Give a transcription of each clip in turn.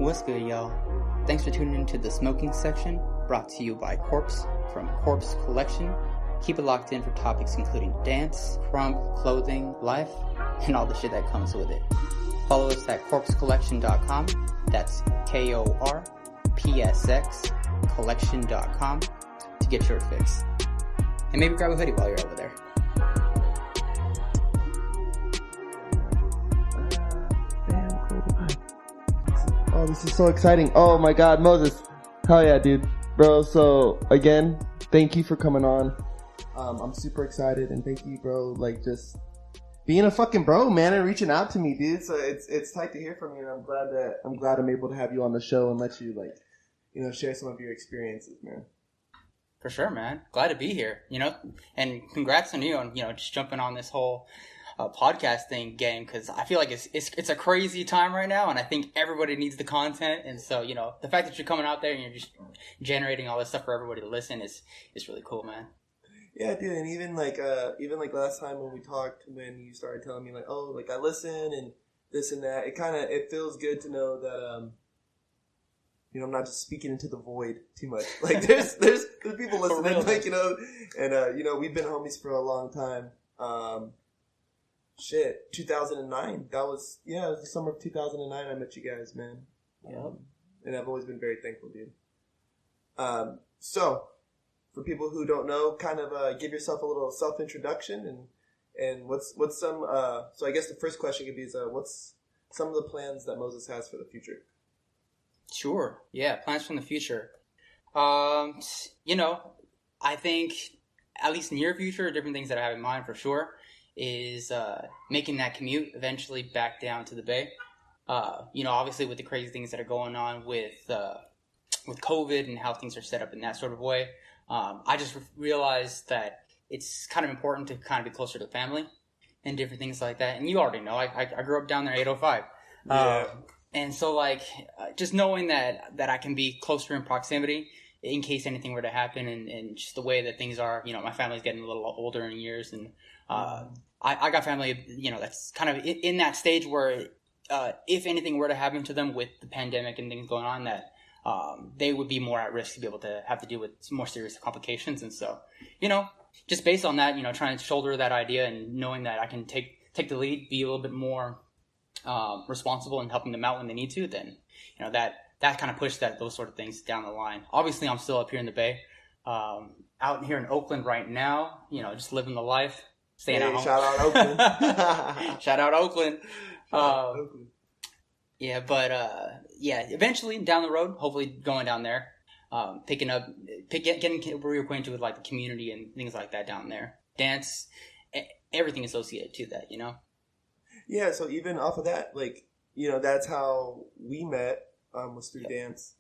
What's good, y'all? Thanks for tuning into the smoking section, brought to you by Corpse from Corpse Collection. Keep it locked in for topics including dance, crump, clothing, life, and all the shit that comes with it. Follow us at corpsecollection.com. That's KORPSX collection.com to get your fix. And maybe grab a hoodie while you're over there. Oh, this is so exciting. Oh my God, Moses. Hell yeah, dude. Bro, so again, thank you for coming on. I'm super excited, and thank you, bro, like just being a fucking bro, man, and reaching out to me, dude. So it's tight to hear from you, and I'm glad I'm able to have you on the show and let you, like, you know, share some of your experiences, man. For sure, man. Glad to be here, you know, and congrats on you on, you know, just jumping on this whole podcast thing game, because I feel like it's a crazy time right now, and I think everybody needs the content. And so, you know, the fact that you're coming out there and you're just generating all this stuff for everybody to listen is really cool, man. Yeah, dude, and even like last time when we talked, when you started telling me like, oh, like I listen and this and that, it feels good to know that you know, I'm not just speaking into the void too much. Like there's people listening, like, you know, and you know, we've been homies for a long time. 2009. That was, it was the summer of 2009 I met you guys, man. And I've always been very thankful, dude. So, for people who don't know, kind of give yourself a little self-introduction and what's some, so I guess the first question could be is, what's some of the plans that Moses has for the future? Sure. Yeah, plans from the future. You know, I think at least near future, different things that I have in mind for sure is making that commute eventually back down to the Bay. You know, obviously with the crazy things that are going on with COVID and how things are set up in that sort of way, I just realized that it's kind of important to kind of be closer to family and different things like that. And you already know, I grew up down there, 805. Yeah. And so, like, just knowing that I can be closer in proximity in case anything were to happen, and just the way that things are, you know, my family's getting a little older in years, and I got family, you know, that's kind of in that stage where if anything were to happen to them with the pandemic and things going on, that they would be more at risk to be able to have to deal with more serious complications. And so, you know, just based on that, you know, trying to shoulder that idea and knowing that I can take the lead, be a little bit more responsible in helping them out when they need to, then, you know, that kind of pushed those sort of things down the line. Obviously, I'm still up here in the Bay, out here in Oakland right now, you know, just living the life, staying at home. Shout out Oakland. Shout out Oakland. Yeah, but eventually down the road, hopefully going down there, getting reacquainted with like the community and things like that down there. Dance, everything associated to that, you know? Yeah, so even off of that, like, you know, that's how we met, was through dance.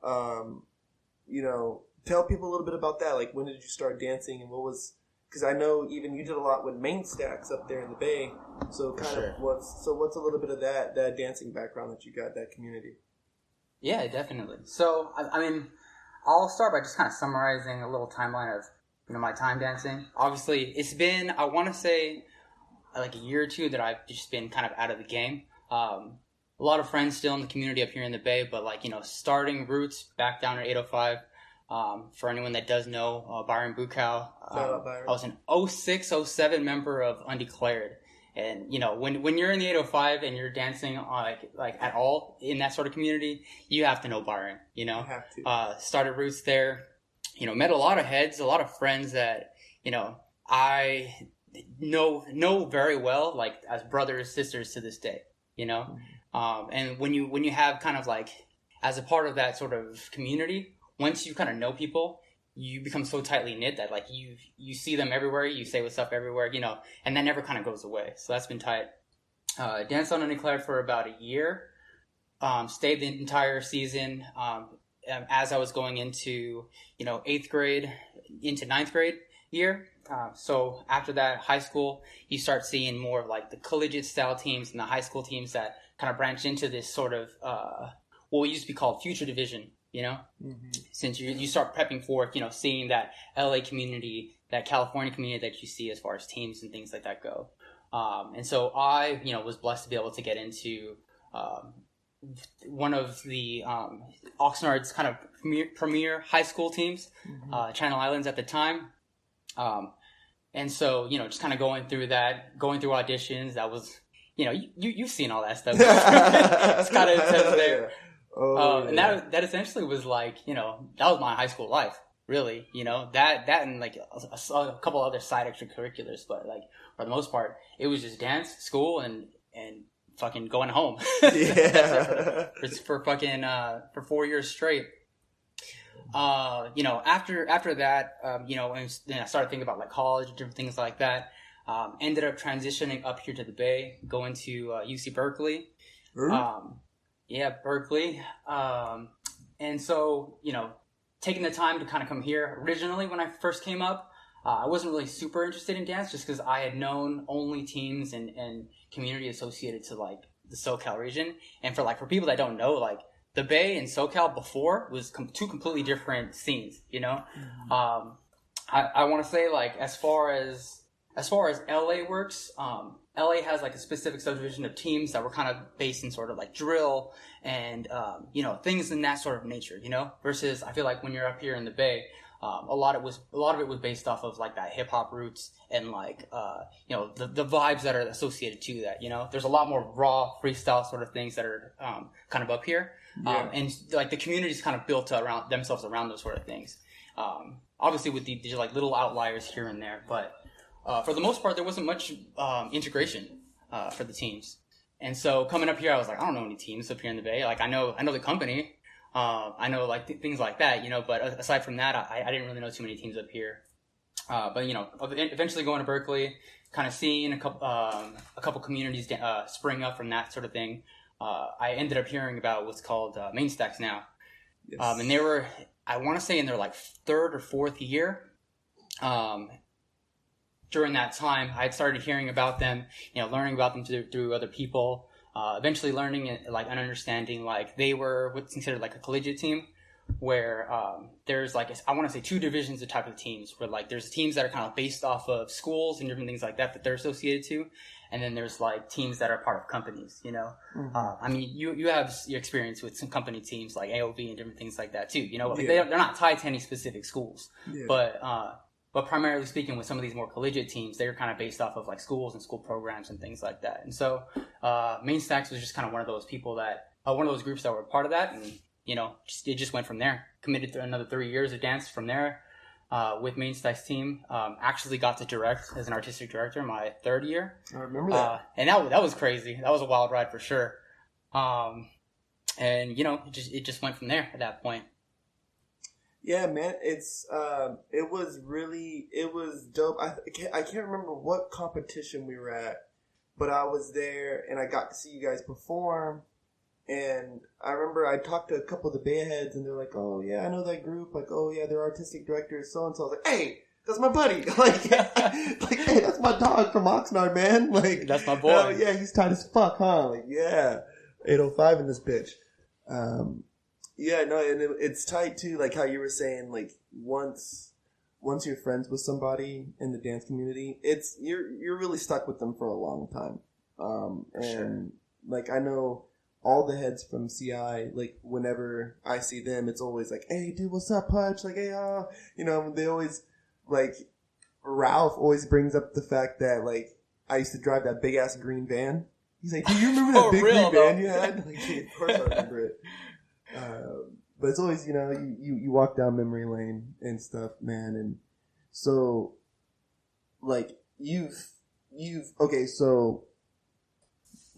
You know, tell people a little bit about that. Like, when did you start dancing, and what was, because I know even you did a lot with main stacks up there in the Bay. So what's a little bit of that dancing background that you got, that community? Yeah, definitely. So, I mean, I'll start by just kind of summarizing a little timeline of, you know, my time dancing. Obviously, it's been, I want to say, like a year or two that I've just been kind of out of the game. A lot of friends still in the community up here in the Bay, but, like, you know, starting roots back down at 805. For anyone that does know, Byron Bukow, I was an 06, 07 member of Undeclared. And, you know, when you're in the 805 and you're dancing like at all in that sort of community, you have to know Byron, you know. You have to. Started roots there, you know, met a lot of heads, a lot of friends that, you know, I know very well, like as brothers, sisters to this day, you know. And when you have kind of like, as a part of that sort of community, once you kind of know people, you become so tightly knit that, like, you see them everywhere, you say what's up everywhere, you know, and that never kind of goes away. So that's been tight. Danced on Undeclared for about a year. Stayed the entire season. As I was going into, you know, 8th grade into 9th grade year. So after that, high school, you start seeing more of like the collegiate style teams and the high school teams that kind of branch into this sort of what we used to be called future division. You know, since you start prepping for, you know, seeing that LA community, that California community that you see as far as teams and things like that go. And so I, you know, was blessed to be able to get into one of the Oxnard's kind of premier high school teams, Channel Islands at the time. And so, just kind of going through auditions, that was, you've seen all that stuff. It's kind of intense there. And that essentially was like, that was my high school life, really, that and like a couple other side extracurriculars, but like for the most part, it was just dance, school, and fucking going home. Yeah. for 4 years straight. After that, and then I started thinking about like college, different things like that. Ended up transitioning up here to the Bay, going to UC Berkeley. Berkeley. And so, taking the time to kind of come here. Originally, when I first came up, I wasn't really super interested in dance just because I had known only teams and community associated to like the SoCal region. And for people that don't know, like the Bay and SoCal before was two completely different scenes, Mm-hmm. I want to say like as far as LA works, LA has like a specific subdivision of teams that were kind of based in sort of like drill and, things in that sort of nature, versus I feel like when you're up here in the Bay, a lot of it was based off of like that hip hop roots and like, the vibes that are associated to that, there's a lot more raw freestyle sort of things that are, kind of up here. Yeah. And like the community's kind of built around themselves around those sort of things. Obviously with these like little outliers here and there, but, for the most part, there wasn't much integration for the teams, and so coming up here, I was like, I don't know any teams up here in the Bay. Like I know the company, I know like things like that, But aside from that, I didn't really know too many teams up here. But eventually going to Berkeley, kind of seeing a couple communities spring up from that sort of thing. I ended up hearing about what's called Main Stacks now, yes. And they were, I want to say, in their like third or fourth year. During that time, I had started hearing about them, learning about them through other people, eventually learning and understanding, like they were what's considered like a collegiate team where, there's like, I want to say 2 divisions of type of teams where like there's teams that are kind of based off of schools and different things like that they're associated to. And then there's like teams that are part of companies, Mm-hmm. I mean, you have your experience with some company teams like AOV and different things like that too, Like they're not tied to any specific schools, but primarily speaking, with some of these more collegiate teams, they're kind of based off of like schools and school programs and things like that. And so, Main Stacks was just kind of one of those people one of those groups that were part of that. And, it just went from there. Committed to another 3 years of dance from there, with Main Stacks team. Actually got to direct as an artistic director my 3rd year. I remember that. And that was crazy. That was a wild ride for sure. And, it just went from there at that point. Yeah, man, it was dope. I can't remember what competition we were at, but I was there and I got to see you guys perform. And I remember I talked to a couple of the Bay heads and they're like, "Oh yeah, I know that group." Like, "Oh yeah, their artistic director is so and so." I was like, "Hey, that's my buddy." Hey, that's my dog from Oxnard, man. Like, that's my boy. Yeah, he's tight as fuck, huh? Like, yeah, 805 in this bitch. Yeah, no, and it's tight too, like how you were saying, like once you're friends with somebody in the dance community, you're really stuck with them for a long time. And like I know all the heads from CI, like whenever I see them, it's always like, "Hey, dude, what's up, Hutch?" Like, "Hey, they always like Ralph always brings up the fact that like I used to drive that big ass green van. He's like, "Do you remember that big green van you had?" Like, of course I remember it. But it's always, you walk down memory lane and stuff, man. And so, like, okay, so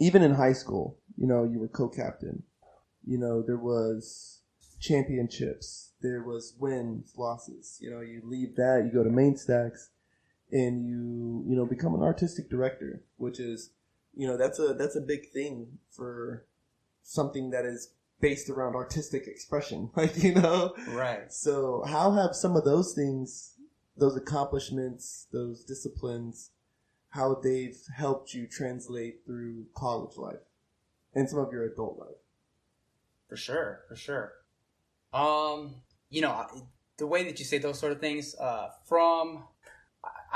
even in high school, you were co-captain. There was championships. There was wins, losses. You leave that, you go to Main Stacks, and you become an artistic director, which is, that's a big thing for something that is based around artistic expression, Right. So how have some of those things, those accomplishments, those disciplines, how they've helped you translate through college life and some of your adult life? For sure. The way that you say those sort of things, I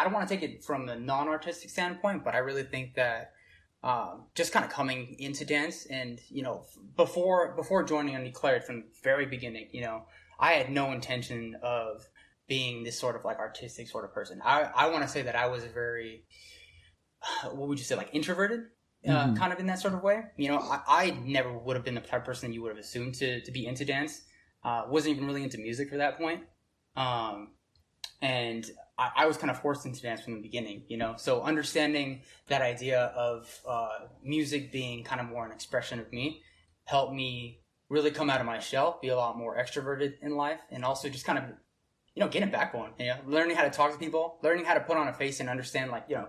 don't want to take it from the non-artistic standpoint, but I really think that just kind of coming into dance. And, you know, before joining Undeclared from the very beginning, you know, I had no intention of being this sort of like artistic sort of person. I want to say that I was a very, what would you say, like introverted, kind of in that sort of way. You know, I never would have been the type of person you would have assumed to be into dance. Wasn't even really into music for that point. And I was kind of forced into dance from the beginning, you know? So understanding that idea of music being kind of more an expression of me helped me really come out of my shell, be a lot more extroverted in life, and also just kind of, you know, get a backbone, you know, learning how to talk to people, learning how to put on a face and understand, like, you know,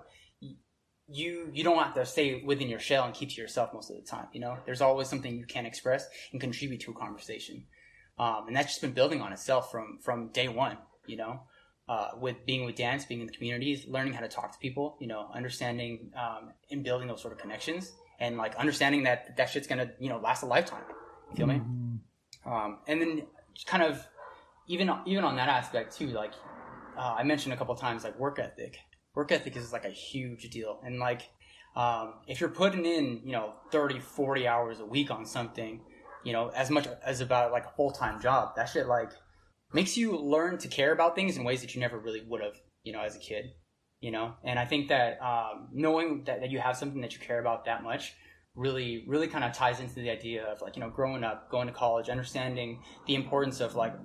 you don't have to stay within your shell and keep to yourself most of the time, you know? There's always something you can express and contribute to a conversation. And that's just been building on itself from day one, you know? With being with dance, being in the communities, learning how to talk to people, you know, understanding and building those sort of connections, and like understanding that shit's gonna, you know, last a lifetime. You feel me? And then kind of even on that aspect too, like I mentioned a couple times, like work ethic. Work ethic is like a huge deal, and like if you're putting in, you know, 30, 40 hours a week on something, you know, as much as about like a full-time job, that shit like makes you learn to care about things in ways that you never really would have, you know, as a kid, you know? And I think that knowing that you have something that you care about that much really, really kind of ties into the idea of like, you know, growing up, going to college, understanding the importance of like,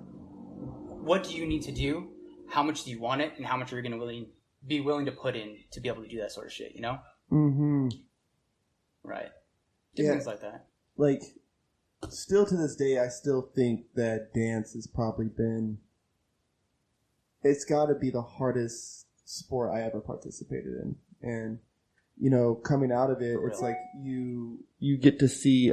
what do you need to do? How much do you want it? And how much are you going to be willing to put in to be able to do that sort of shit, you know? Right. Things like that. Like, still to this day, I still think that dance has probably been, it's got to be the hardest sport I ever participated in. And, you know, coming out of it, it's like you get to see,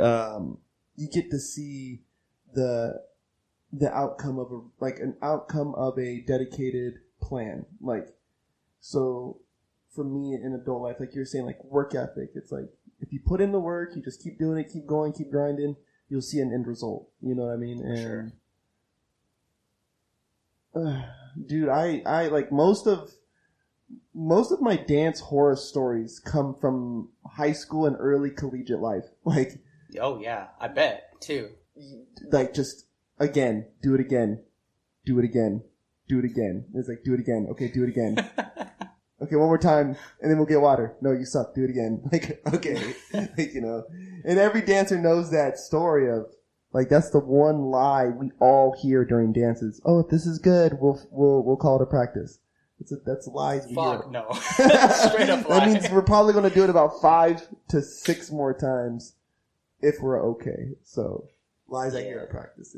the outcome of an outcome of a dedicated plan. Like, so for me in adult life, like you're saying, like work ethic, it's like, if you put in the work, you just keep doing it, keep going, keep grinding, you'll see an end result. You know what I mean? And dude, I like most of my dance horror stories come from high school and early collegiate life. Like, oh yeah, I bet too. Like just again, do it again, do it again, do it again. It's like, do it again. Okay, do it again. Okay, one more time, and then we'll get water. No, you suck. Do it again. Like, okay, like, you know. And every dancer knows that story of, like, that's the one lie we all hear during dances. Oh, if this is good, we'll call it a practice. That's lies we hear. Fuck no. Straight up lie. That means we're probably going to do it about 5 to 6 more times if we're okay. So, lies I hear at practice.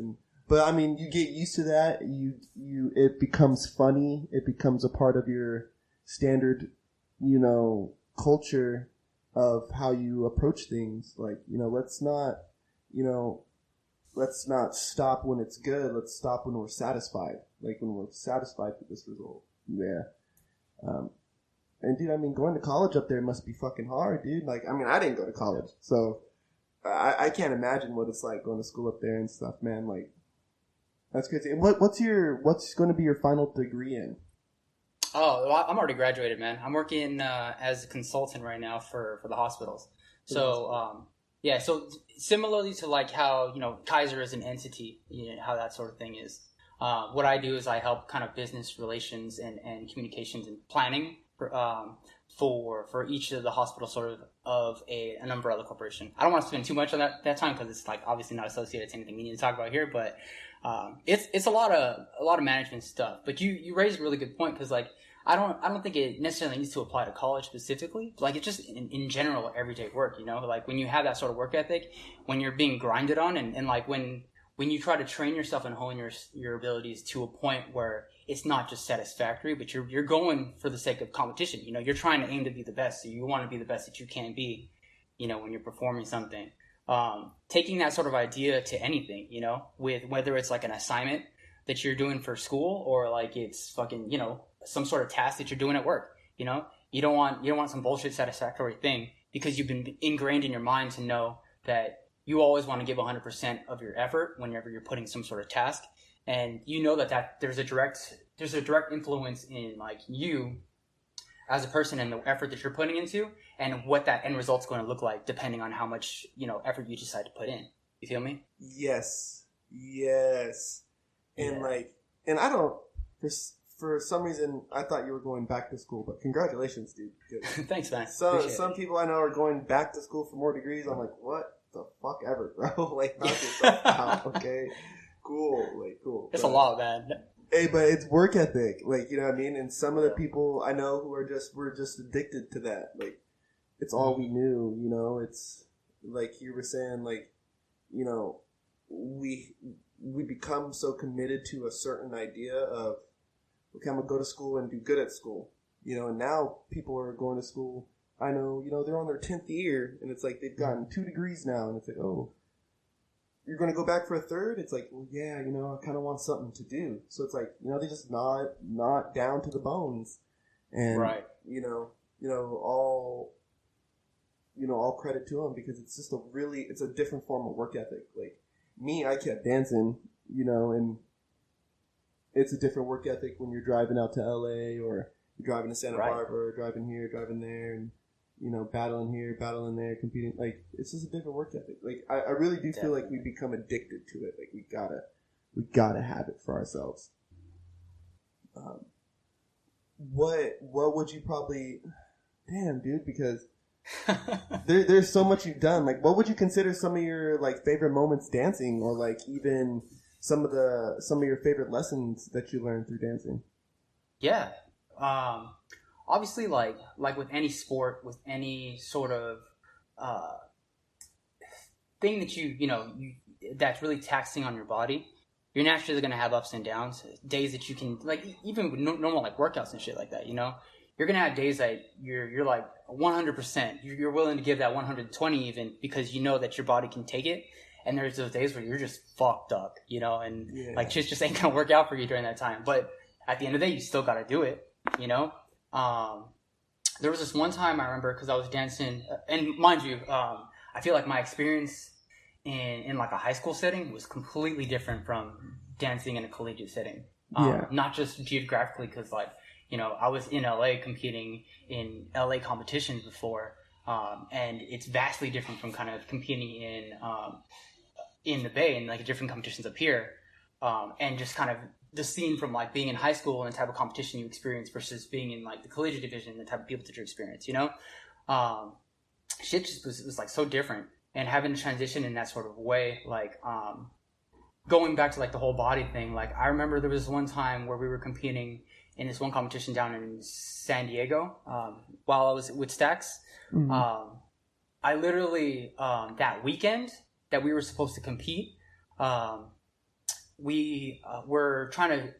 But I mean, you get used to that. It becomes funny. It becomes a part of your standard, you know, culture of how you approach things. Like, you know, let's not stop when it's good. Let's stop when we're satisfied. Like when we're satisfied with this result. Yeah. And dude, I mean, going to college up there must be fucking hard, dude. Like, I mean, I didn't go to college, so I can't imagine what it's like going to school up there and stuff, man. Like, that's crazy. And what's going to be your final degree in? Oh, well, I'm already graduated, man. I'm working as a consultant right now for the hospitals. So, yeah, so similarly to like how, you know, Kaiser is an entity, you know, how that sort of thing is. What I do is I help kind of business relations and communications and planning for each of the hospitals, sort of an umbrella corporation. I don't want to spend too much on that time because it's like obviously not associated to anything we need to talk about here, but it's a lot of management stuff. But you raise a really good point because like I don't think it necessarily needs to apply to college specifically. Like it's just in general everyday work, you know. Like when you have that sort of work ethic, when you're being grinded on, and like when you try to train yourself and hone your abilities to a point where it's not just satisfactory, but you're going for the sake of competition. You know, you're trying to aim to be the best, so you want to be the best that you can be. You know, when you're performing something. Taking that sort of idea to anything, you know, with whether it's like an assignment that you're doing for school or like it's fucking, you know, some sort of task that you're doing at work, you know, you don't want some bullshit satisfactory thing because you've been ingrained in your mind to know that you always want to give 100% of your effort whenever you're putting some sort of task. And you know that there's a direct influence in like you as a person and the effort that you're putting into, and what that end result's going to look like depending on how much, effort you decide to put in. You feel me? Yes. And and I don't, for some reason, I thought you were going back to school, but congratulations, dude. Thanks, man. Some people I know are going back to school for more degrees. I'm like, what the fuck ever, bro? Like, knock yourself out, okay? Cool. It's a lot, man. Hey, but it's work ethic, like, you know what I mean? And some of the people I know who were just addicted to that. Like, it's all we knew, It's like you were saying, like, we become so committed to a certain idea of, okay, I'm gonna go to school and do good at school, and now people are going to school. I know, they're on their 10th year, and it's like they've gotten 2 degrees now, and it's like, oh, you're going to go back for a third? It's like, well, yeah, I kind of want something to do. So it's like, they just not down to the bones. And, right. All credit to them, because it's just it's a different form of work ethic. Like, me, I kept dancing, and it's a different work ethic when you're driving out to LA, or you're driving to Santa Barbara, or driving here, driving there, and, battling here, battling there, competing. Like, it's just a different work ethic. Like, I really do feel like we become addicted to it. Like, we gotta have it for ourselves. What would you probably, damn, dude, because there's so much you've done. Like, what would you consider some of your, like, favorite moments dancing, or, like, even some of your favorite lessons that you learned through dancing? Yeah. Obviously, like with any sport, with any sort of thing that you that's really taxing on your body, you're naturally going to have ups and downs. Days that you can, like, even with normal, like, workouts and shit like that, you're going to have days that you're like 100%. You're willing to give that 120 even, because you know that your body can take it. And there's those days where you're just fucked up, and like shit just ain't going to work out for you during that time. But at the end of the day, you still got to do it, There was this one time I remember, because I was dancing, and mind you, I feel like my experience in like a high school setting was completely different from dancing in a collegiate setting. Not just geographically, because, like, I was in LA competing in LA competitions before, and it's vastly different from kind of competing in the Bay and, like, different competitions up here, and just kind of the scene from, like, being in high school and the type of competition you experience versus being in, like, the collegiate division and the type of people that you experience, shit just was like so different. And having to transition in that sort of way, like, going back to, like, the whole body thing, like, I remember there was one time where we were competing in this one competition down in San Diego, while I was with Stax. Mm-hmm. I literally, that weekend that we were supposed to compete, we were trying to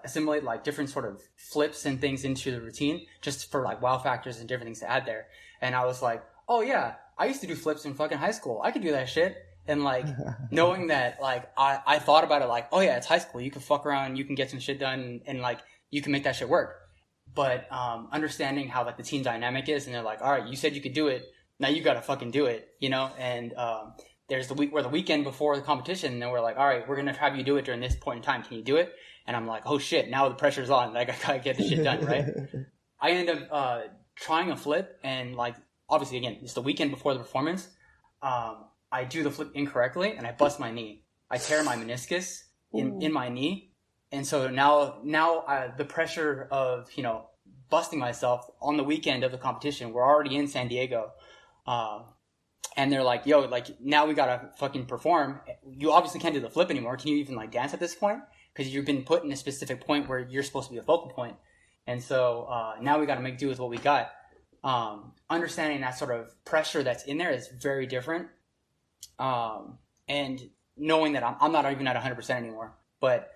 assimilate, like, different sort of flips and things into the routine, just for, like, wow factors and different things to add there. And I was like, oh yeah, I used to do flips in fucking high school. I could do that shit. And, like, knowing that, like, I thought about it like, oh yeah, it's high school. You can fuck around, you can get some shit done, and like, you can make that shit work. But understanding how, like, the team dynamic is, and they're like, all right, you said you could do it, now you gotta fucking do it, And there's the weekend before the competition, and we're like, all right, we're gonna have you do it during this point in time. Can you do it? And I'm like, oh shit, now the pressure's on. Like, I gotta get this shit done, right? I end up trying a flip, and, like, obviously, again, it's the weekend before the performance. I do the flip incorrectly, and I bust my knee. I tear my meniscus in my knee. And so now the pressure of, busting myself on the weekend of the competition, we're already in San Diego. And they're like, yo, like, now we gotta fucking perform. You obviously can't do the flip anymore. Can you even, like, dance at this point? Because you've been put in a specific point where you're supposed to be a focal point. And so now we gotta make do with what we got. Understanding that sort of pressure that's in there is very different. And knowing that I'm not even at 100% anymore, but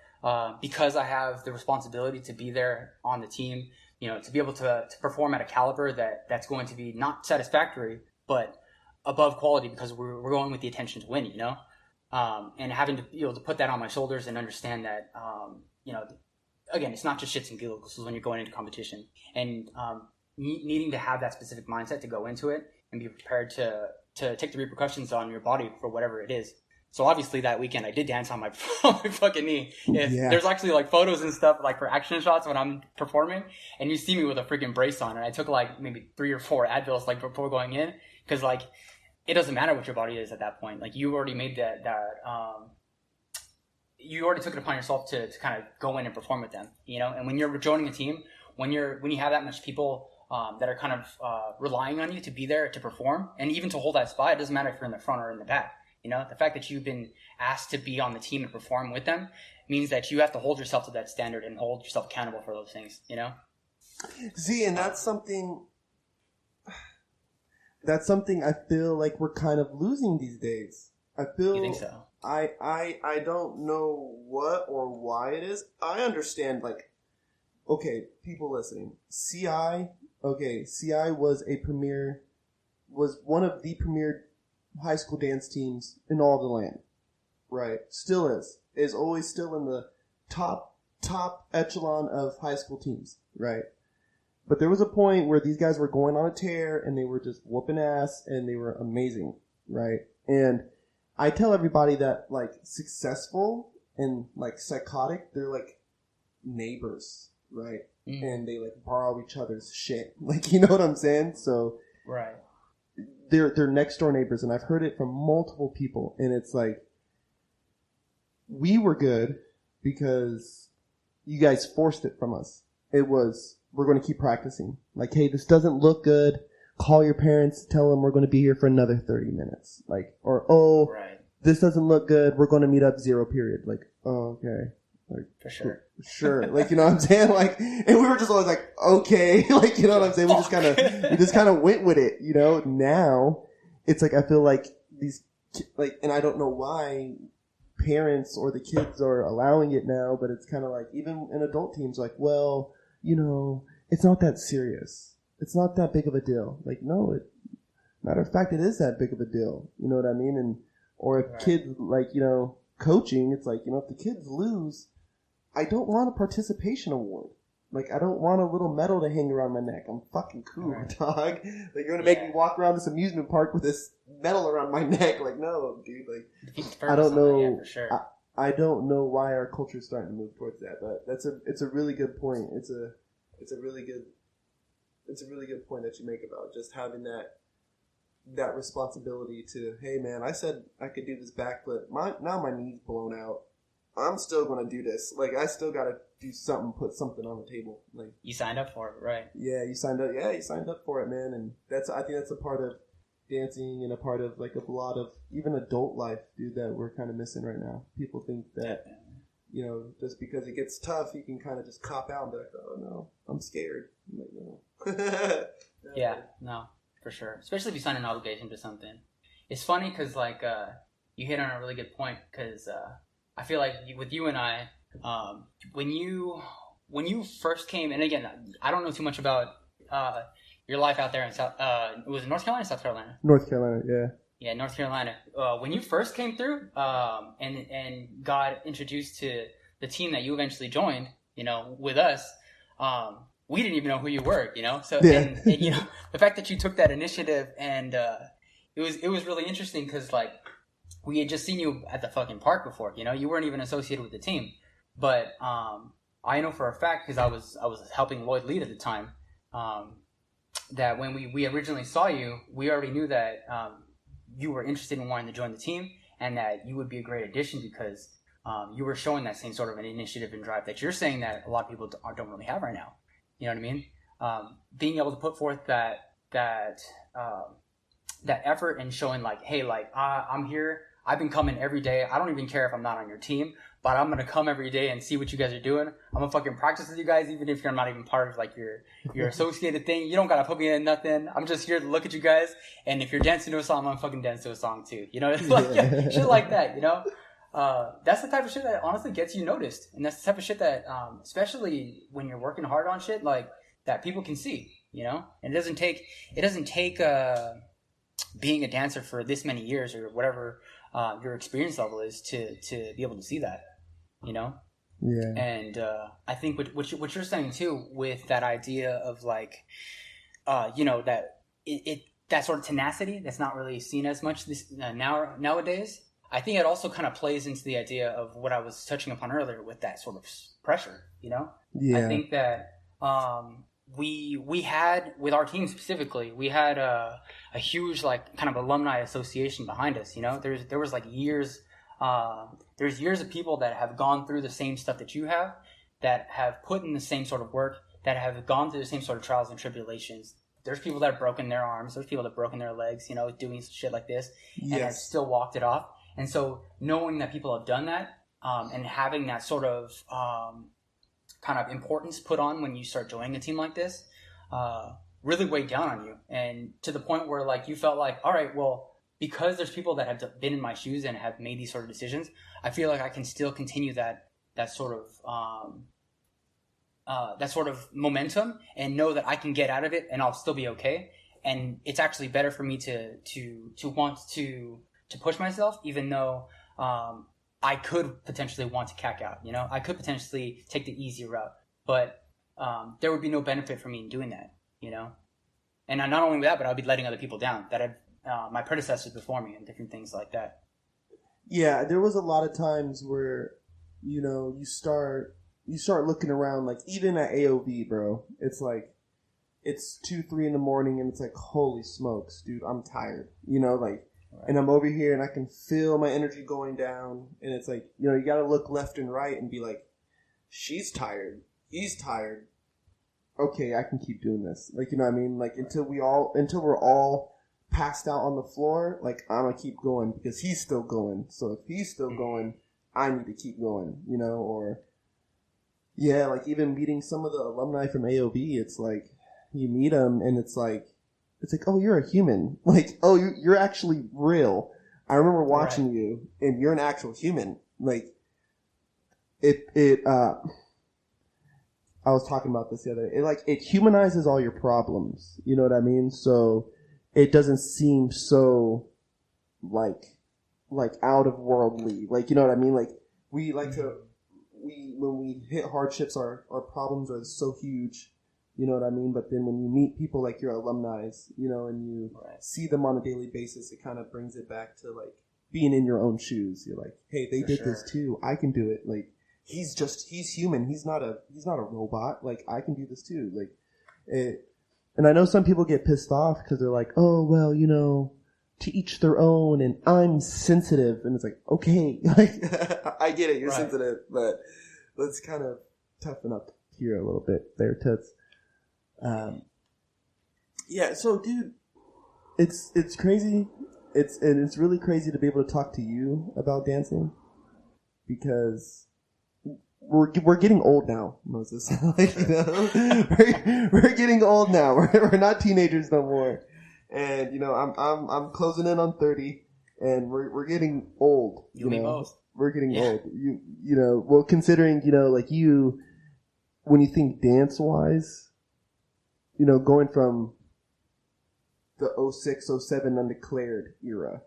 because I have the responsibility to be there on the team, to be able to perform at a caliber that's going to be not satisfactory, but above quality, because we're going with the intention to win, and having to be able to put that on my shoulders and understand that, again, it's not just shits and giggles when you're going into competition, and needing to have that specific mindset to go into it and be prepared to take the repercussions on your body for whatever it is. So obviously that weekend I did dance on my, on my fucking knee. Yeah. There's actually like photos and stuff like for action shots when I'm performing, and you see me with a freaking brace on, and I took like maybe 3 or 4 Advils like before going in, because like it doesn't matter what your body is at that point. Like you already made you already took it upon yourself to kind of go in and perform with them, you know. And when you're joining a team, when you have that much people that are kind of relying on you to be there to perform and even to hold that spot, it doesn't matter if you're in the front or in the back. You know, the fact that you've been asked to be on the team and perform with them means that you have to hold yourself to that standard and hold yourself accountable for those things, you know? See, and that's something I feel like we're kind of losing these days. I feel... You think so? I don't know what or why it is. I understand, like, okay, people listening. CI was one of the premier high school dance teams in all the land, right? Still is always still in the top echelon of high school teams, right? But there was a point where these guys were going on a tear and they were just whooping ass and they were amazing, right? And I tell everybody that like successful and like psychotic, they're like neighbors, right? Mm-hmm. And they like borrow each other's shit, like, you know what I'm saying? So right. They're next door neighbors, and I've heard it from multiple people, and it's like, we were good because you guys forced it from us. It was, we're going to keep practicing. Like, hey, this doesn't look good. Call your parents, tell them we're going to be here for another 30 minutes. Like, or, right. This doesn't look good. We're going to meet up 0 period. Like, oh, okay. Like, for sure. Sure. Like, you know what I'm saying? Like, and we were just always like, okay. Like, you know what I'm saying? We just kind of went with it, you know? Now, it's like, I feel like these, like, and I don't know why parents or the kids are allowing it now, but it's kind of like, even in adult teams, like, well, you know, it's not that serious. It's not that big of a deal. Like, no, matter of fact, it is that big of a deal. You know what I mean? And, or if kids, like, you know, coaching, it's like, you know, if the kids lose, I don't want a participation award. Like, I don't want a little medal to hang around my neck. I'm fucking cool, dog. Like, you're gonna make me walk around this amusement park with this medal around my neck. Like, no, dude. Like, I don't know. Yeah, for sure. I don't know why our culture's starting to move towards that, but it's a really good point. It's a really good point that you make about just having that responsibility to, hey man, I said I could do this backflip. Now my knee's blown out. I'm still going to do this. Like, I still got to do something, put something on the table. Like, you signed up for it, right? Yeah, you signed up. Yeah, you signed up for it, man. And I think that's a part of dancing and a part of, like, a lot of even adult life, dude, that we're kind of missing right now. People think that, you know, just because it gets tough, you can kind of just cop out and be like, oh, no, I'm scared. I'm like, no. Yeah, no, for sure. Especially if you sign an obligation to something. It's funny because, like, you hit on a really good point because, I feel like with you and I, when you first came, and again, I don't know too much about your life out there in South. Was it North Carolina or South Carolina? North Carolina, yeah. Yeah, North Carolina. When you first came through, and got introduced to the team that you eventually joined, you know, with us, we didn't even know who you were, you know. So, and you know, the fact that you took that initiative, and it was really interesting because, like, we had just seen you at the fucking park before, you know. You weren't even associated with the team, but I know for a fact because I was helping Lloyd lead at the time, that when we originally saw you, we already knew that you were interested in wanting to join the team and that you would be a great addition because you were showing that same sort of an initiative and drive that you're saying that a lot of people don't really have right now. You know what I mean? Being able to put forth that effort and showing like, hey, like I'm here. I've been coming every day. I don't even care if I'm not on your team, but I'm going to come every day and see what you guys are doing. I'm going to fucking practice with you guys, even if you're not even part of like your associated thing. You don't got to put me in nothing. I'm just here to look at you guys. And if you're dancing to a song, I'm going to fucking dance to a song too. You know, it's like shit like that, you know? That's the type of shit that honestly gets you noticed. And that's the type of shit that, especially when you're working hard on shit, like that people can see, you know? And it doesn't take, being a dancer for this many years or whatever, your experience level is to be able to see that, you know? Yeah. And I think what you're saying too with that idea of like, you know, that that sort of tenacity that's not really seen as much nowadays. I think it also kind of plays into the idea of what I was touching upon earlier with that sort of pressure, you know? Yeah. I think that we had, with our team specifically, we had a huge like kind of alumni association behind us, you know? There was like years, there's years of people that have gone through the same stuff that you have, that have put in the same sort of work, that have gone through the same sort of trials and tribulations. There's people that have broken their arms. There's people that have broken their legs, you know, doing shit like this, and have still walked it off. And so knowing that people have done that, and having that sort of kind of importance put on when you start joining a team like this, really weighed down on you. And to the point where like you felt like, all right, well, because there's people that have been in my shoes and have made these sort of decisions, I feel like I can still continue that sort of momentum and know that I can get out of it and I'll still be okay. And it's actually better for me to want to push myself, even though I could potentially want to cack out. You know, I could potentially take the easy route, but there would be no benefit for me in doing that. You know, and not only that, but I'd be letting other people down that have my predecessors before me and different things like that. Yeah, there was a lot of times where, you know, you start looking around, like even at AOV, bro. It's like it's 2-3 in the morning, and it's like, holy smokes, dude, I'm tired. You know, like. Right. And I'm over here and I can feel my energy going down. And it's like, you know, you got to look left and right and be like, she's tired. He's tired. Okay, I can keep doing this. Like, you know what I mean? Like, until we're all passed out on the floor, like, I'm going to keep going because he's still going. So if he's still going, I need to keep going, you know? Or, yeah, like even meeting some of the alumni from AOB, it's like, you meet them and it's like, oh, you're a human. Like, oh, you're actually real. I remember watching you, and you're an actual human. Like, I was talking about this the other day. It humanizes all your problems. You know what I mean? So it doesn't seem so, like out of worldly. Like, you know what I mean? Like, we like to, when we hit hardships, our problems are so huge. You know what I mean? But then when you meet people like your alumni, you know, and you see them on a daily basis, it kind of brings it back to like being in your own shoes. You're like, hey, they did this too. I can do it. Like, he's human. He's not a robot. Like, I can do this too. Like, and I know some people get pissed off because they're like, oh, well, you know, to each their own, and I'm sensitive. And it's like, okay, like, I get it. You're sensitive, but let's kind of toughen up here a little bit there, Toots. Yeah, so dude, it's crazy. It's really crazy to be able to talk to you about dancing because we're getting old now, Moses. Like, you know, we're getting old now. We're not teenagers no more. And you know, I'm closing in on 30, and we're getting old. You know, we're getting old. You know, well, considering, you know, like you, when you think dance wise. You know, going from the 06, 07 undeclared era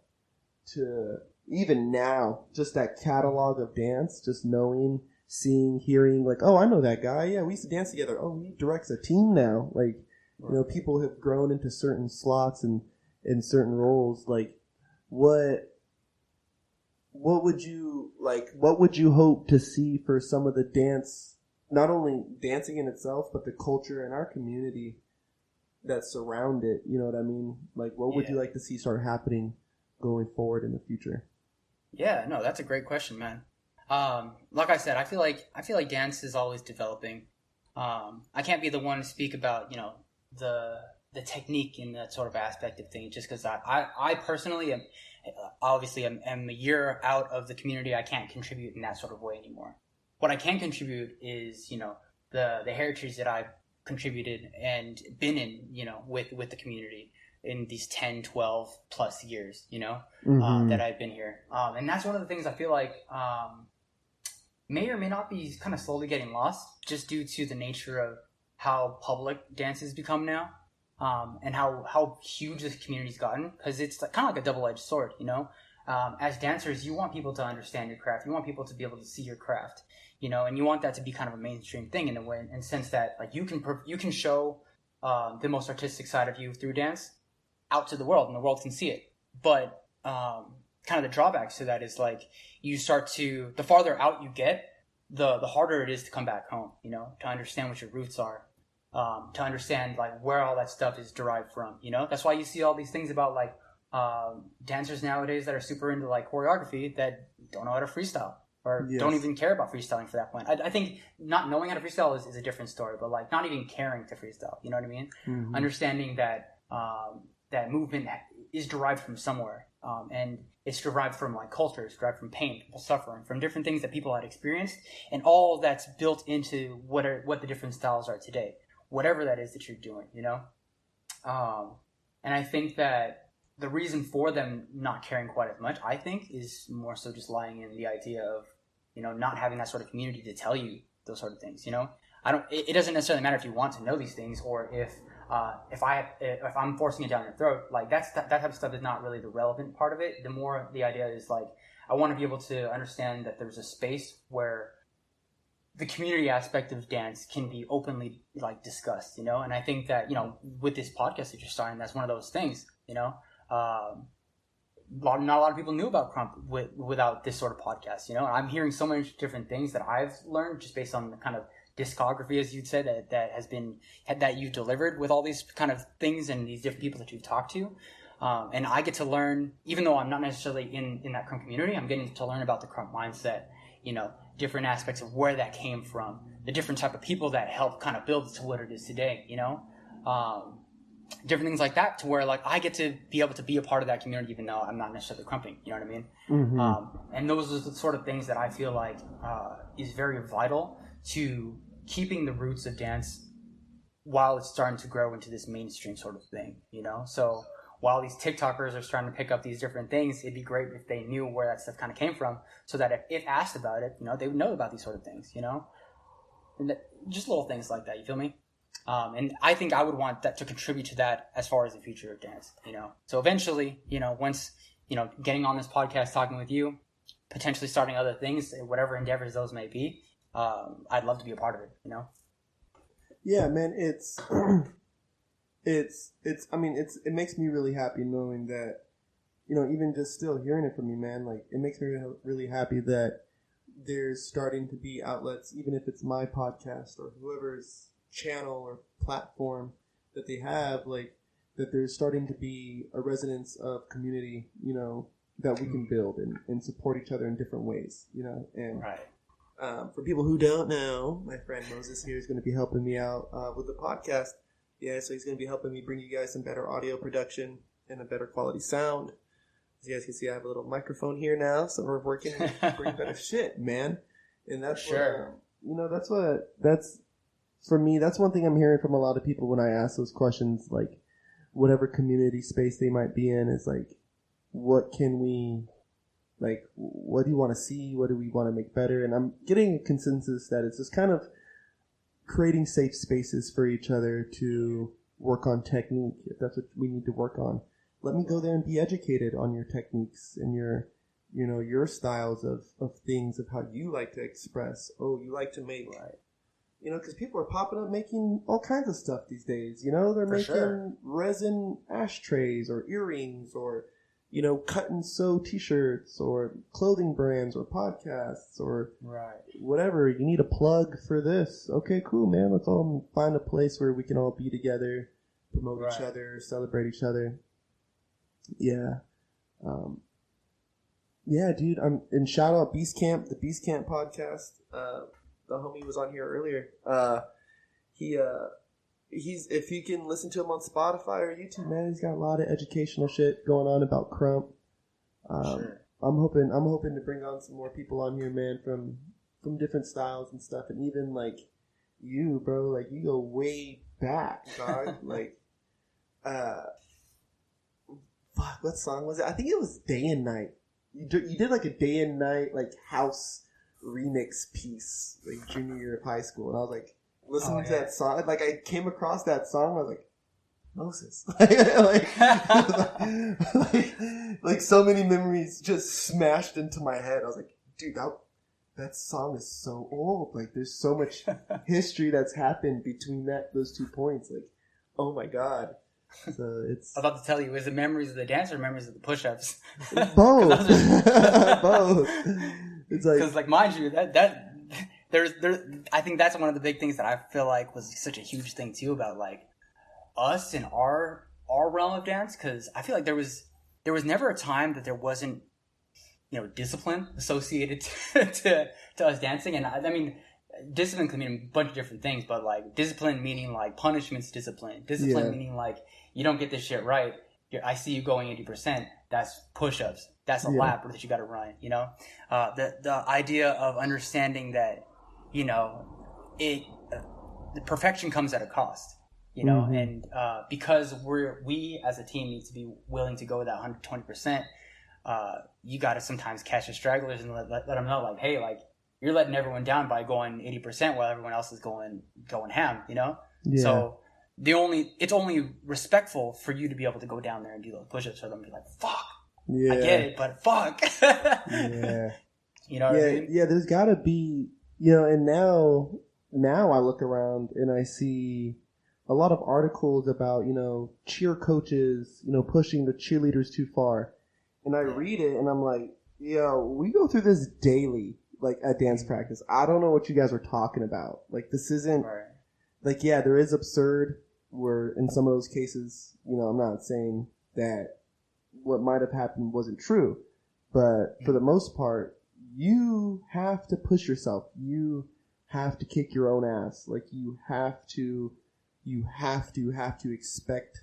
to even now, just that catalog of dance, just knowing, seeing, hearing, like, oh, I know that guy. Yeah, we used to dance together. Oh, he directs a team now. Like, you know, people have grown into certain slots and certain roles. Like, what would you hope to see for some of the dance, not only dancing in itself, but the culture in our community that surround it? You know what I mean? Like, what would you like to see start happening going forward in the future? Yeah, no, that's a great question, man. Like I said, I feel like dance is always developing. I can't be the one to speak about, you know, the technique in that sort of aspect of things, just because I personally am a year out of the community. I can't contribute in that sort of way anymore. What I can contribute is, you know, the heritage that I've contributed and been in, you know, with the community in these 10, 12 plus years, you know, that I've been here. And that's one of the things I feel like may or may not be kind of slowly getting lost, just due to the nature of how public dance has become now, and how huge this community's gotten, because it's kind of like a double-edged sword, you know. As dancers, you want people to understand your craft. You want people to be able to see your craft, you know, and you want that to be kind of a mainstream thing in a way, in the sense that like you can show the most artistic side of you through dance out to the world, and the world can see it. But kind of the drawbacks to that is like you start to, the farther out you get, the harder it is to come back home, you know, to understand what your roots are, to understand like where all that stuff is derived from, you know. That's why you see all these things about like dancers nowadays that are super into like choreography that don't know how to freestyle or don't even care about freestyling for that point. I think not knowing how to freestyle is a different story, but like not even caring to freestyle, you know what I mean? Mm-hmm. Understanding that that movement is derived from somewhere, and it's derived from like culture, it's derived from pain, from suffering, from different things that people had experienced, and all that's built into what the different styles are today, whatever that is that you're doing, you know. And I think that the reason for them not caring quite as much, I think, is more so just lying in the idea of, you know, not having that sort of community to tell you those sort of things, you know. It doesn't necessarily matter if you want to know these things, or if I'm forcing it down your throat. Like that type of stuff is not really the relevant part of it. The more the idea is like, I want to be able to understand that there's a space where the community aspect of dance can be openly like discussed, you know. And I think that, you know, with this podcast that you're starting, that's one of those things, you know. Not a lot of people knew about Crump without this sort of podcast, you know. I'm hearing so many different things that I've learned just based on the kind of discography, as you'd say, that you've delivered with all these kind of things and these different people that you've talked to. And I get to learn, even though I'm not necessarily in that Crump community, I'm getting to learn about the Crump mindset, you know, different aspects of where that came from, the different type of people that helped kind of build it to what it is today, you know. Different things like that, to where like I get to be able to be a part of that community even though I'm not necessarily crumping, you know what I mean? Mm-hmm. And those are the sort of things that I feel like is very vital to keeping the roots of dance while it's starting to grow into this mainstream sort of thing, you know? So while these TikTokers are starting to pick up these different things, it'd be great if they knew where that stuff kind of came from, so that if asked about it, you know, they would know about these sort of things, you know? And just little things like that, you feel me? And I think I would want that to contribute to that as far as the future of dance, you know. So eventually, you know, once, you know, getting on this podcast, talking with you, potentially starting other things, whatever endeavors those may be, I'd love to be a part of it, you know. Yeah, man, it makes me really happy knowing that, you know, even just still hearing it from you, man, like it makes me really happy that there's starting to be outlets, even if it's my podcast or whoever's channel or platform that they have, like that there's starting to be a resonance of community, you know, that we can build and support each other in different ways, you know. And for people who don't know, my friend Moses here is going to be helping me out with the podcast. Yeah, so he's going to be helping me bring you guys some better audio production and a better quality sound. As you guys can see, I have a little microphone here now, so we're working to bring better shit, man. And that's sure. You know, that's for me, that's one thing I'm hearing from a lot of people when I ask those questions, like whatever community space they might be in, is like, what can we, like, what do you want to see? What do we want to make better? And I'm getting a consensus that it's just kind of creating safe spaces for each other to work on technique, if that's what we need to work on. Let me go there and be educated on your techniques and your, you know, your styles of things, of how you like to express. Oh, you like to make... Right. You know, because people are popping up making all kinds of stuff these days. You know, they're making resin ashtrays or earrings, or, you know, cut and sew T-shirts or clothing brands or podcasts or whatever. You need a plug for this. Okay, cool, man. Let's all find a place where we can all be together, promote each other, celebrate each other. Yeah. Yeah, dude. And shout out Beast Camp, the Beast Camp podcast. The homie was on here earlier. He's if you can listen to him on Spotify or YouTube, man, he's got a lot of educational shit going on about Crump. Sure. I'm hoping to bring on some more people on here, man, from different styles and stuff, and even like you, bro, like you go way back, dog. Like, fuck, what song was it? I think it was Day and Night. You did like a Day and Night like house remix piece like junior year of high school, and I was like listening to that song, like I came across that song, I was like, Moses, like so many memories just smashed into my head. I was like, dude, that song is so old. Like there's so much history that's happened between those 2 points. Like, oh my god. So it's I was about to tell you, is it memories of the dance or memories of the push-ups? both. Both. It's like, because, like, mind you, that there's I think that's one of the big things that I feel like was such a huge thing too about like us in our realm of dance. Because I feel like there was never a time that there wasn't, you know, discipline associated to us dancing. And I mean, discipline can mean a bunch of different things, but like discipline meaning like punishments, discipline meaning like you don't get this shit right, I see you going 80%, that's push-ups, that's a lap that you got to run, you know. The idea of understanding that, you know, the perfection comes at a cost, you know. And because we as a team need to be willing to go that 120%, you got to sometimes catch the stragglers and let them know, like, hey, like, you're letting everyone down by going 80% while everyone else is going ham, you know? Yeah. So it's only respectful for you to be able to go down there and do those push-ups for them and be like, fuck. Yeah. I get it, but fuck. Yeah. You know what I mean? Yeah, there's gotta be, you know, and now I look around and I see a lot of articles about, you know, cheer coaches, you know, pushing the cheerleaders too far. And I read it and I'm like, yo, we go through this daily. Like at dance practice, I don't know what you guys are talking about. Like this isn't like, yeah, there is absurd where in some of those cases, you know, I'm not saying that what might have happened wasn't true, but for the most part, you have to push yourself. You have to kick your own ass. Like you have to expect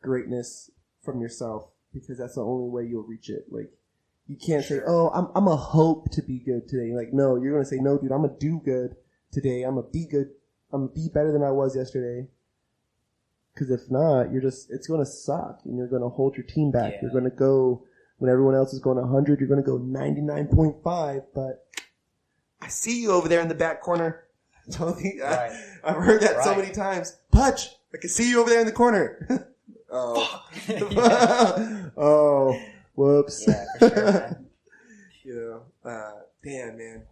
greatness from yourself because that's the only way you'll reach it. Like, you can't say, oh, I'm a hope to be good today. Like, no, you're going to say, no, dude, I'm going to do good today. I'm going to be good. I'm going to be better than I was yesterday. Because if not, it's going to suck. And you're going to hold your team back. Yeah. You're going to go, when everyone else is going 100, you're going to go 99.5. But I see you over there in the back corner. Tony, I've heard that so many times. Pudge, I can see you over there in the corner. Oh. Oh. Whoops. Yeah, for sure, man. You know, damn, man.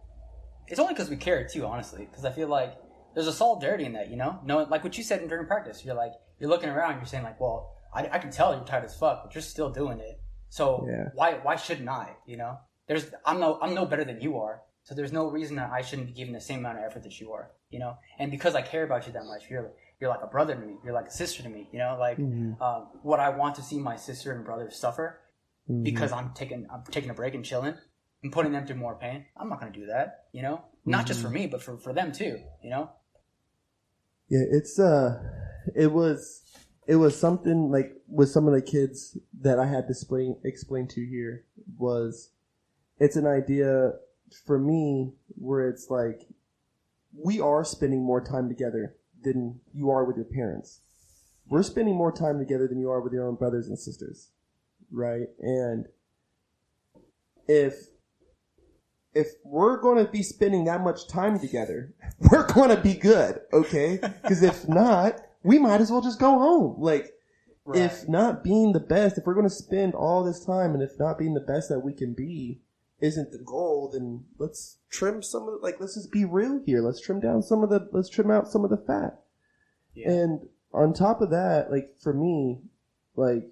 It's only because we care too, honestly. Because I feel like there's a solidarity in that, you know? No, like what you said during practice. You're like, you're looking around, you're saying like, well, I can tell you're tired as fuck, but you're still doing it. So why shouldn't I? You know, I'm no better than you are. So there's no reason that I shouldn't be giving the same amount of effort that you are. You know, and because I care about you that much, you're like a brother to me. You're like a sister to me. You know, like what I want to see my sister and brother suffer. Because I'm taking a break and chilling and putting them through more pain. I'm not going to do that, you know? Not just for me, but for them too, you know? Yeah, it was something like with some of the kids that I had to explain to here was it's an idea for me where it's like we are spending more time together than you are with your parents. We're spending more time together than you are with your own brothers and sisters. Right? And if we're going to be spending that much time together, we're going to be good, okay? Because if not, we might as well just go home. Like, if not being the best, if we're going to spend all this time and if not being the best that we can be isn't the goal, then let's trim some of let's just be real here. Let's trim out some of the fat. Yeah. And on top of that, like, for me, like,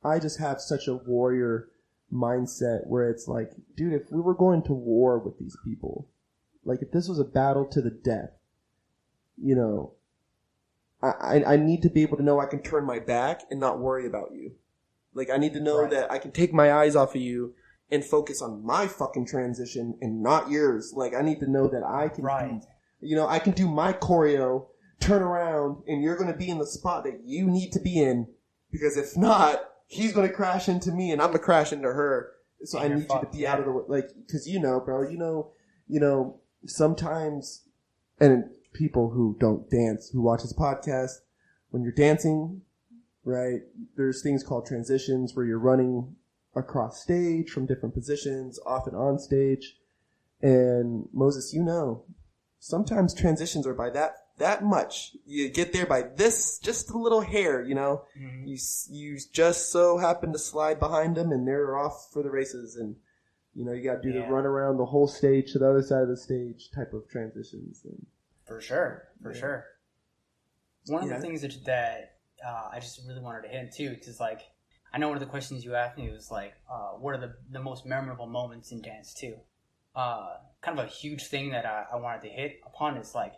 I just have such a warrior mindset where it's like, dude, if we were going to war with these people, like if this was a battle to the death, you know, I need to be able to know I can turn my back and not worry about you. Like I need to know that I can take my eyes off of you and focus on my fucking transition and not yours. Like I need to know that I can, I can do my choreo, turn around, and you're going to be in the spot that you need to be in. Because if not, he's going to crash into me and I'm going to crash into her. So I need you to be out of the way. Like, cause you know, bro, you know, sometimes, and people who don't dance, who watch this podcast, when you're dancing, right, there's things called transitions where you're running across stage from different positions, off and on stage. And Moses, you know, sometimes transitions are by that much. You get there by this, just a little hair, you know. Mm-hmm. You just so happen to slide behind them and they're off for the races. And, you know, you got to do the run around the whole stage to the other side of the stage type of transitions. And, For sure. One of the things that I just really wanted to hit too, because like I know one of the questions you asked me was like, what are the most memorable moments in dance too? Kind of a huge thing that I wanted to hit upon is like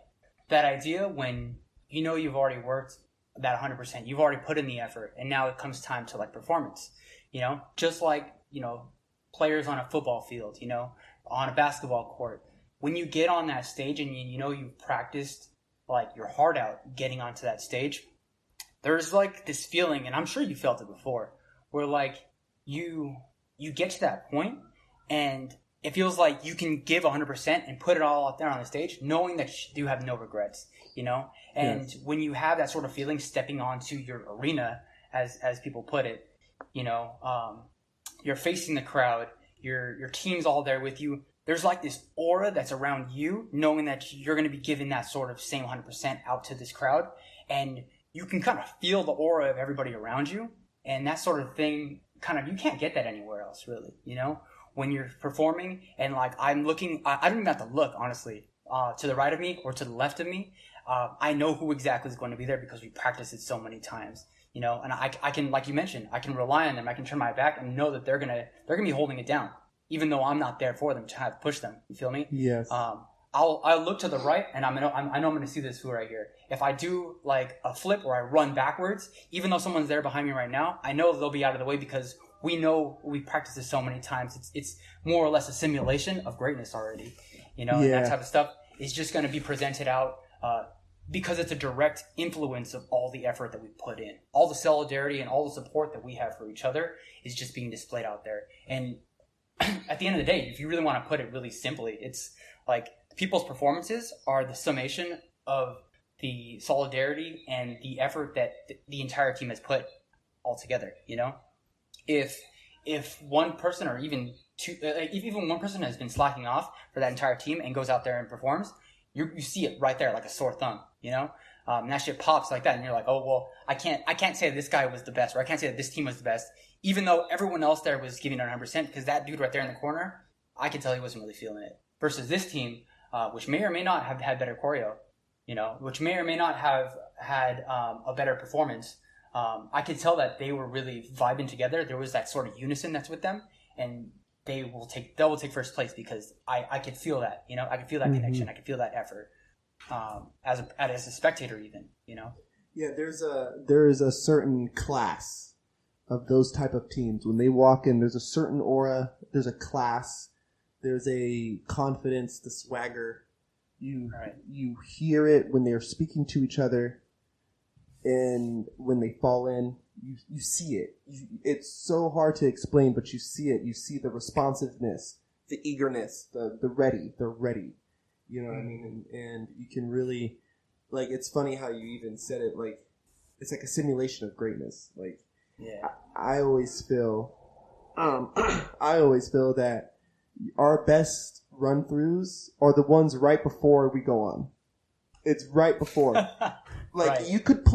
that idea when you know you've already worked that 100%, you've already put in the effort, and now it comes time to like performance. You know, just like players on a football field, on a basketball court. When you get on that stage and you know you've practiced like your heart out getting onto that stage, there's like this feeling, and I'm sure you felt it before, where like you get to that point and it feels like you can give 100% and put it all out there on the stage, knowing that you do have no regrets, And yes. When you have that sort of feeling stepping onto your arena, as people put it, you're facing the crowd, your team's all there with you. There's like this aura that's around you, knowing that you're going to be giving that sort of same 100% out to this crowd, and you can kind of feel the aura of everybody around you, and that sort of thing, you can't get that anywhere else, really, when you're performing. And like I'm looking, I don't even have to look, honestly, to the right of me or to the left of me. I know who exactly is going to be there because we practiced it so many times, and I can, like you mentioned, I can rely on them. I can turn my back and know that they're gonna be holding it down, even though I'm not there for them to have to push them. You feel me? Yes. I'll look to the right, and I know I'm going to see this food right here. If I do like a flip or I run backwards, even though someone's there behind me right now, I know they'll be out of the way because we know we practiced this so many times. It's more or less a simulation of greatness already, And that type of stuff is just going to be presented out because it's a direct influence of all the effort that we put in. All the solidarity and all the support that we have for each other is just being displayed out there. And at the end of the day, if you really want to put it really simply, it's like people's performances are the summation of the solidarity and the effort that the entire team has put all together, If one person or even two, if even one person has been slacking off for that entire team and goes out there and performs, you see it right there like a sore thumb, and that shit pops like that, and you're like, oh well, I can't say this guy was the best, or I can't say that this team was the best, even though everyone else there was giving it 100%, because that dude right there in the corner, I could tell he wasn't really feeling it. Versus this team, which may or may not have had better choreo, which may or may not have had a better performance. I could tell that they were really vibing together. There was that sort of unison that's with them, and they will take first place because I could feel that, I could feel that connection. I could feel that effort, as a spectator even, Yeah, there is a certain class of those type of teams. When they walk in, there's a certain aura, there's a class, there's a confidence, the swagger. You hear it when they're speaking to each other, and when they fall in, you see it. It's so hard to explain, but you see it. You see the responsiveness, the eagerness, they're ready. You know what I mean? And you can really, like, it's funny how you even said it, like, it's like a simulation of greatness. Like, yeah. I always feel that our best run-throughs are the ones right before we go on. It's right before. Like, right. You could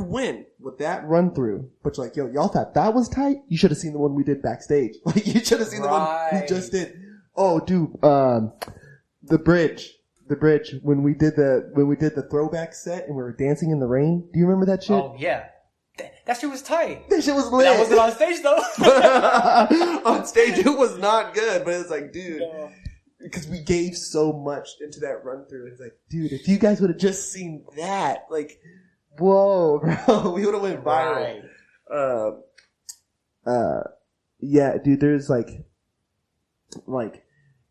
win with that run-through. But you're like, yo, y'all thought that was tight? You should have seen the one we did backstage. Like, you should have seen the one we just did. Oh, dude, the bridge, when we did the throwback set and we were dancing in the rain. Do you remember that shit? Oh, yeah. That shit was tight. That shit was lit. That wasn't on stage, though. On stage, it was not good, but it's like, dude, because we gave so much into that run through. It's like, dude, if you guys would have just seen that, like, whoa, bro, we would have went viral. Right. Yeah, dude, there's like,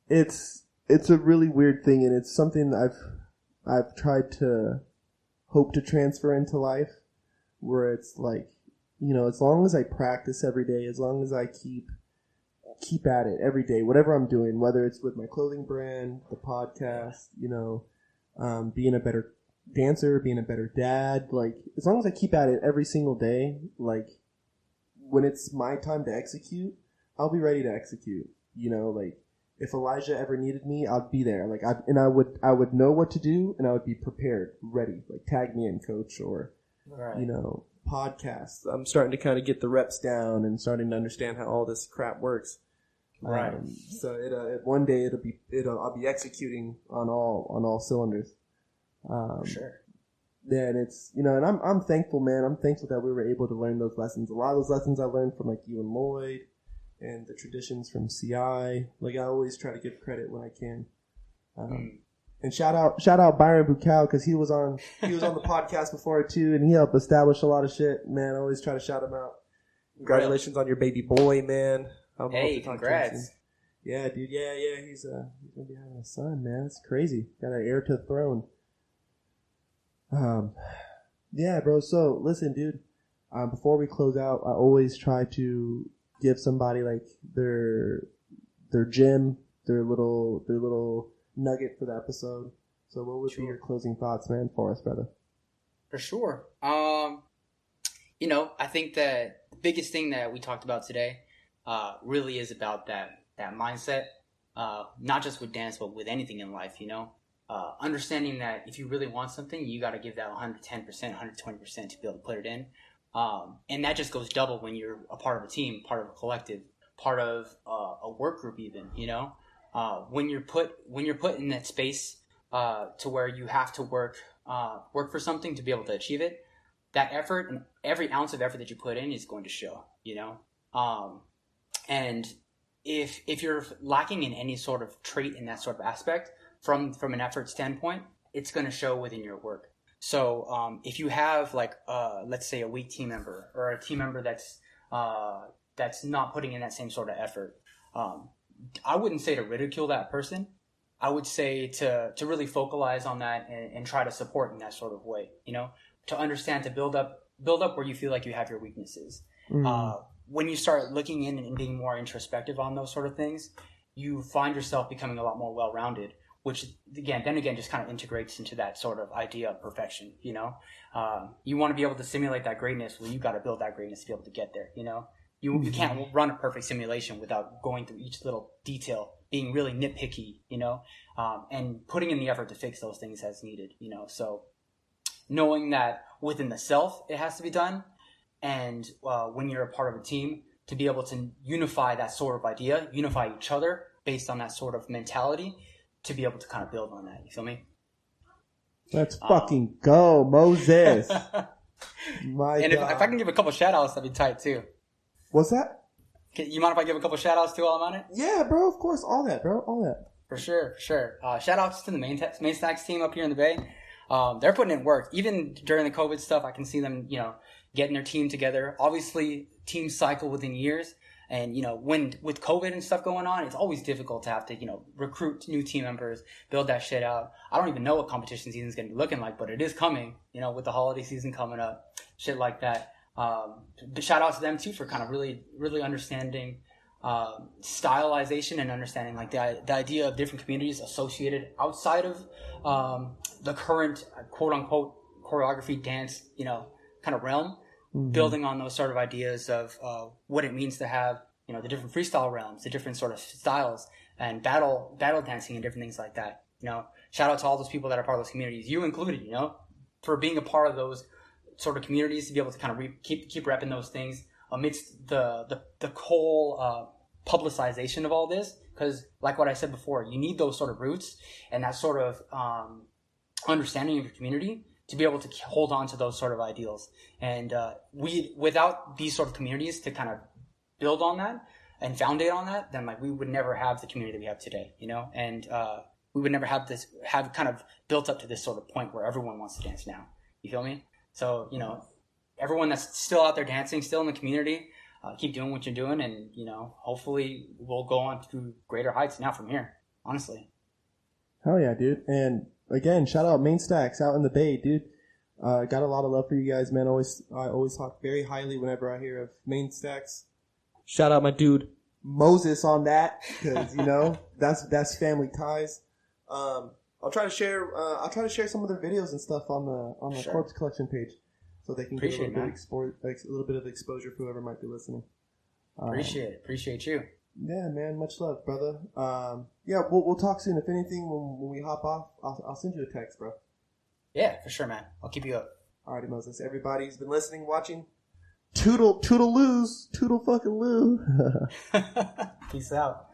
it's a really weird thing, and it's something I've tried to hope to transfer into life, where it's like, as long as I practice every day, as long as I keep at it every day, whatever I'm doing, whether it's with my clothing brand, the podcast, being a better dancer, being a better dad, like, as long as I keep at it every single day, like, when it's my time to execute, I'll be ready to execute, like, if Elijah ever needed me, I'd be there, like, I would know what to do, and I would be prepared, ready, like, tag me in, coach, or, right. Podcasts. I'm starting to kind of get the reps down and starting to understand how all this crap works. Right. So one day I'll be executing on all cylinders. Sure. Yeah, and it's, you know, and I'm thankful, man. I'm thankful that we were able to learn those lessons. A lot of those lessons I learned from like you and Lloyd and the traditions from CI. Like I always try to give credit when I can. And shout out Byron Bucal because he was on the podcast before too, and he helped establish a lot of shit. Man, I always try to shout him out. Congratulations on your baby boy, man. Hey, congrats. Yeah, dude. Yeah. He's gonna be having a son, man. It's crazy. Got an heir to the throne. Yeah, bro. So listen, dude. Before we close out, I always try to give somebody like their gem, their little nugget for the episode. So what would be your closing thoughts, man, for us, brother? For sure. You know, I think that the biggest thing that we talked about today really is about that mindset, not just with dance, but with anything in life, you know. Understanding that if you really want something, you got to give that 110%, 120% to be able to put it in. And that just goes double when you're a part of a team, part of a collective, part of a work group even, you know. When you're put in that space to where you have to work for something to be able to achieve it, that effort and every ounce of effort that you put in is going to show, you know. And if you're lacking in any sort of trait in that sort of aspect from an effort standpoint, it's going to show within your work. So if you have like let's say a weak team member or a team member that's not putting in that same sort of effort, I wouldn't say to ridicule that person. I would say to really focalize on that and try to support in that sort of way, you know, to understand, to build up where you feel like you have your weaknesses. When you start looking in and being more introspective on those sort of things, you find yourself becoming a lot more well-rounded, which again just kind of integrates into that sort of idea of perfection, you know. You want to be able to simulate that greatness, well, you got to build that greatness to be able to get there, you know. You can't run a perfect simulation without going through each little detail, being really nitpicky, you know, and putting in the effort to fix those things as needed, you know. So knowing that within the self it has to be done, and when you're a part of a team, to be able to unify that sort of idea, unify each other based on that sort of mentality, to be able to kind of build on that. You feel me? Let's fucking go, Moses. And if I can give a couple shout outs, that'd be tight too. What's that? You mind if I give a couple shout outs too while I'm on it? Yeah, bro, of course. All that, bro. All that. For sure. Shout outs to the main stacks team up here in the Bay. They're putting in work. Even during the COVID stuff, I can see them, you know, getting their team together. Obviously, teams cycle within years. And, you know, with COVID and stuff going on, it's always difficult to have to, you know, recruit new team members, build that shit out. I don't even know what competition season is going to be looking like, but it is coming, you know, with the holiday season coming up, shit like that. Shout out to them too for kind of really, really understanding stylization and understanding like the idea of different communities associated outside of the current quote unquote choreography dance, you know, kind of realm. Building on those sort of ideas of what it means to have, you know, the different freestyle realms, the different sort of styles, and battle dancing and different things like that. You know, shout out to all those people that are part of those communities, you included, you know, for being a part of those sort of communities, to be able to kind of keep repping those things amidst the whole publicization of all this. Because like what I said before, you need those sort of roots and that sort of understanding of your community to be able to hold on to those sort of ideals. And without these sort of communities to kind of build on that and foundate on that, then like we would never have the community that we have today, you know? And we would never have kind of built up to this sort of point where everyone wants to dance now. You feel me? So, you know, everyone that's still out there dancing, still in the community, keep doing what you're doing, and, you know, hopefully we'll go on to greater heights now from here, honestly. Hell yeah, dude. And again, shout out Main Stacks out in the Bay, dude. Got a lot of love for you guys, man. I always talk very highly whenever I hear of Main Stacks. Shout out my dude Moses on that, because you know that's family ties. I'll try to share some of their videos and stuff on the sure. Corpse Collection page, so they can get a little bit of exposure for whoever might be listening. Appreciate you. Yeah, man. Much love, brother. Yeah, we'll talk soon. If anything, when we hop off, I'll send you a text, bro. Yeah, for sure, man. I'll keep you up. Alrighty, Moses. Everybody's been listening, watching. Toodle fucking loo. Peace out.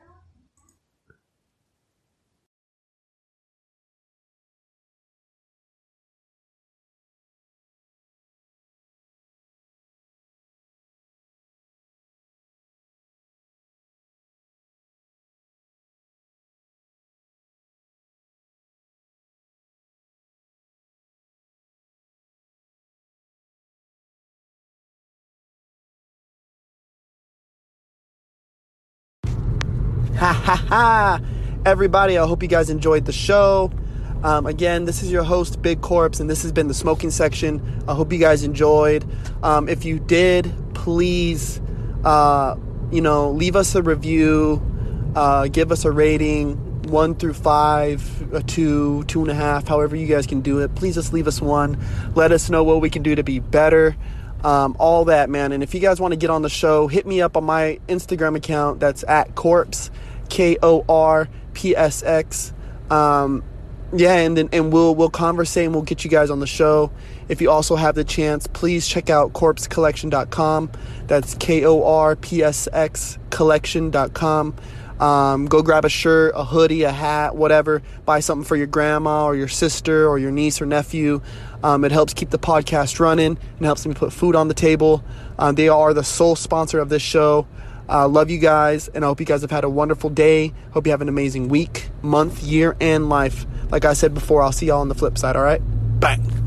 Ha ha ha. Everybody, I hope you guys enjoyed the show. Again, this is your host, Big Corpse, and this has been the smoking section. I hope you guys enjoyed. If you did, please, leave us a review, give us a rating, 1 through 5, a 2, 2.5, however you guys can do it. Please just leave us 1. Let us know what we can do to be better. All that, man. And if you guys want to get on the show, hit me up on my Instagram account. That's at Corpse, KORPSX. And we'll conversate and we'll get you guys on the show. If you also have the chance, please check out corpsecollection.com. That's KORPSX collection.com. Go grab a shirt, a hoodie, a hat, whatever. Buy something for your grandma or your sister or your niece or nephew. It helps keep the podcast running and helps me put food on the table. They are the sole sponsor of this show. Love you guys, and I hope you guys have had a wonderful day. Hope you have an amazing week, month, year, and life. Like I said before, I'll see y'all on the flip side, all right? Bang.